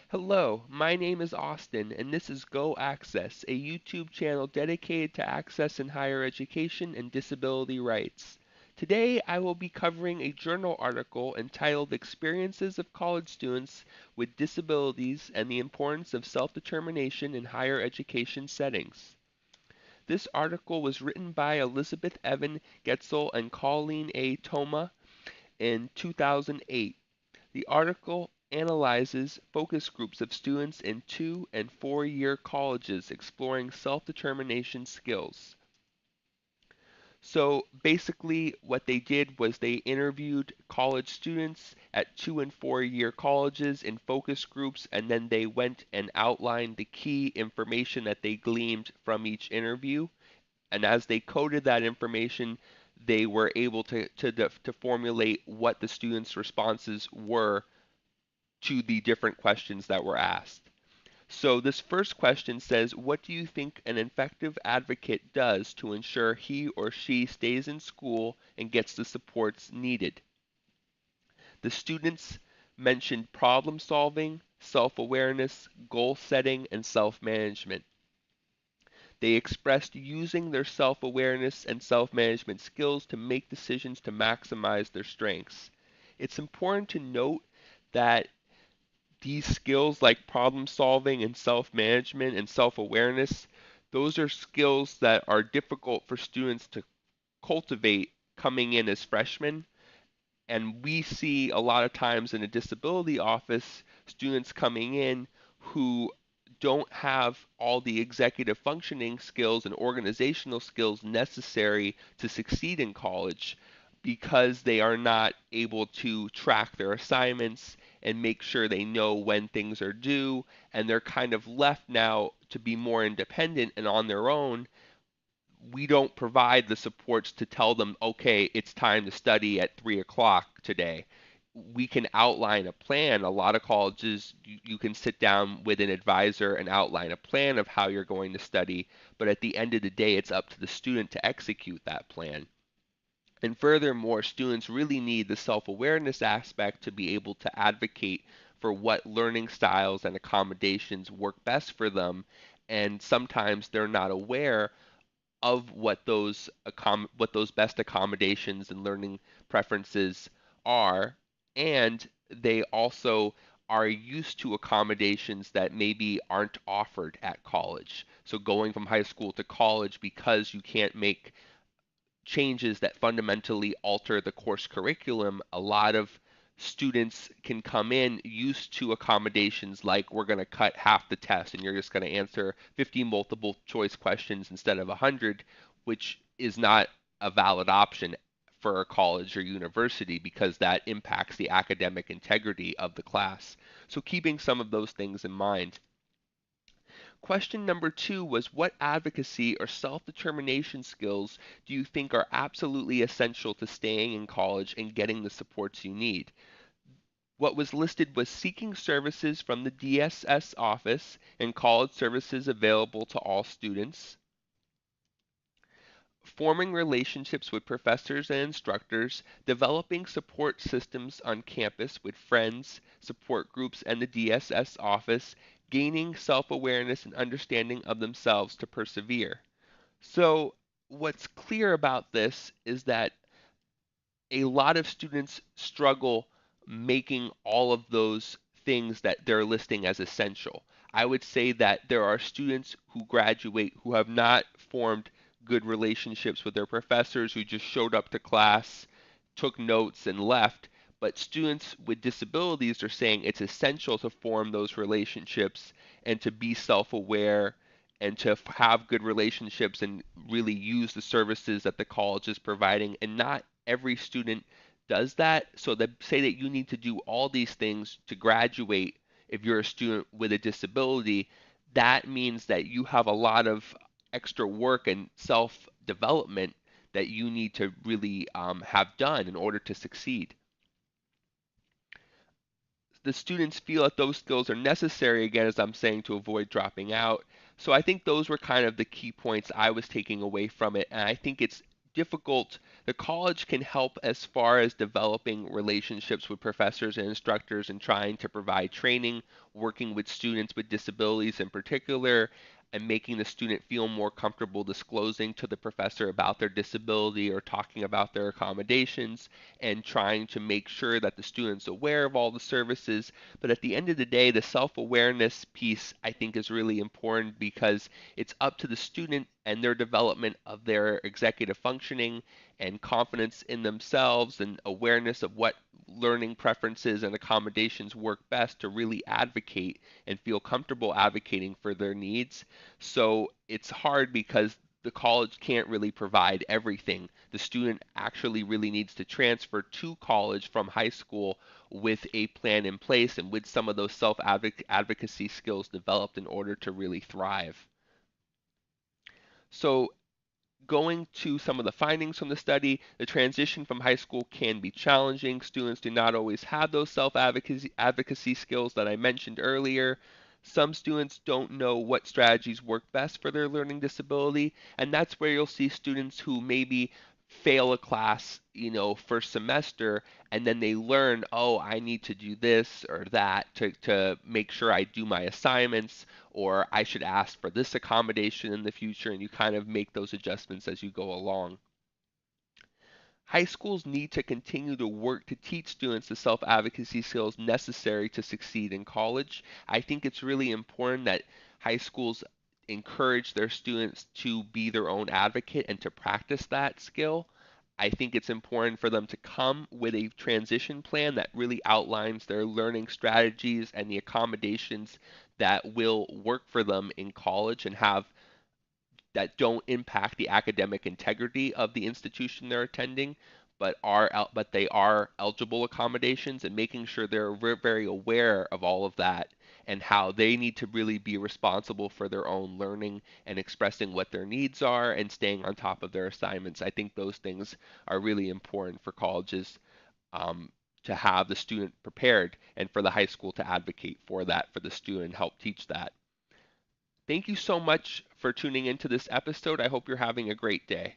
Hello, my name is Austin, and this is Go Access, a YouTube channel dedicated to access in higher education and disability rights. Today, I will be covering a journal article entitled Experiences of College Students with Disabilities and the Importance of Self-Determination in Higher Education Settings. This article was written by Elizabeth Evan Getzel and Colleen A. Toma in 2008. The article analyzes focus groups of students in 2 and 4-year colleges exploring self-determination skills. So basically what they did was they interviewed college students at 2 and 4-year colleges in focus groups, and then they went and outlined the key information that they gleaned from each interview. And as they coded that information, they were able to formulate what the students' responses were to the different questions that were asked. So this first question says, what do you think an effective advocate does to ensure he or she stays in school and gets the supports needed? The students mentioned problem solving, self-awareness, goal setting, and self-management. They expressed using their self-awareness and self-management skills to make decisions to maximize their strengths. It's important to note that these skills like problem solving and self-management and self-awareness, those are skills that are difficult for students to cultivate coming in as freshmen. And we see a lot of times in a disability office, students coming in who don't have all the executive functioning skills and organizational skills necessary to succeed in college because they are not able to track their assignments and make sure they know when things are due, and they're kind of left now to be more independent and on their own. We don't provide the supports to tell them, okay, it's time to study at 3 o'clock today. We can outline a plan. A lot of colleges, you can sit down with an advisor and outline a plan of how you're going to study, but at the end of the day, it's up to the student to execute that plan. And furthermore, students really need the self-awareness aspect to be able to advocate for what learning styles and accommodations work best for them. And sometimes they're not aware of what those best accommodations and learning preferences are, and they also are used to accommodations that maybe aren't offered at college. So going from high school to college, because you can't make changes that fundamentally alter the course curriculum, a lot of students can come in used to accommodations like we're going to cut half the test and you're just going to answer 50 multiple choice questions instead of 100, which is not a valid option for a college or university because that impacts the academic integrity of the class. So keeping some of those things in mind. Question number 2 was, what advocacy or self-determination skills do you think are absolutely essential to staying in college and getting the supports you need? What was listed was seeking services from the DSS office and college services available to all students, forming relationships with professors and instructors, developing support systems on campus with friends, support groups, and the DSS office, gaining self-awareness and understanding of themselves to persevere. So, what's clear about this is that a lot of students struggle making all of those things that they're listing as essential. I would say that there are students who graduate who have not formed good relationships with their professors, who just showed up to class, took notes, and left. But students with disabilities are saying it's essential to form those relationships and to be self aware and to have good relationships and really use the services that the college is providing. And not every student does that. So they say that you need to do all these things to graduate if you're a student with a disability. That means that you have a lot of extra work and self development that you need to really have done in order to succeed. The students feel that those skills are necessary, again, as I'm saying, to avoid dropping out. So I think those were kind of the key points I was taking away from it. And I think it's difficult, the college can help as far as developing relationships with professors and instructors and trying to provide training, working with students with disabilities in particular, and making the student feel more comfortable disclosing to the professor about their disability or talking about their accommodations and trying to make sure that the student's aware of all the services. But at the end of the day, the self-awareness piece I think is really important because it's up to the student and their development of their executive functioning and confidence in themselves and awareness of what learning preferences and accommodations work best to really advocate and feel comfortable advocating for their needs. So it's hard because the college can't really provide everything. The student actually really needs to transfer to college from high school with a plan in place and with some of those self advocacy skills developed in order to really thrive. So going to some of the findings from the study, the transition from high school can be challenging. Students do not always have those self-advocacy skills that I mentioned earlier. Some students don't know what strategies work best for their learning disability, and that's where you'll see students who maybe fail a class, first semester, and then they learn, oh, I need to do this or that to make sure I do my assignments, or I should ask for this accommodation in the future, and you kind of make those adjustments as you go along. High schools need to continue to work to teach students the self advocacy skills necessary to succeed in college. I think it's really important that high schools encourage their students to be their own advocate and to practice that skill. I think it's important for them to come with a transition plan that really outlines their learning strategies and the accommodations that will work for them in college and have that don't impact the academic integrity of the institution they're attending, but they are eligible accommodations, and making sure they're very aware of all of that and how they need to really be responsible for their own learning and expressing what their needs are and staying on top of their assignments. I think those things are really important for colleges um, to have the student prepared and for the high school to advocate for that for the student, help teach that. Thank you so much for tuning into this episode. I hope you're having a great day.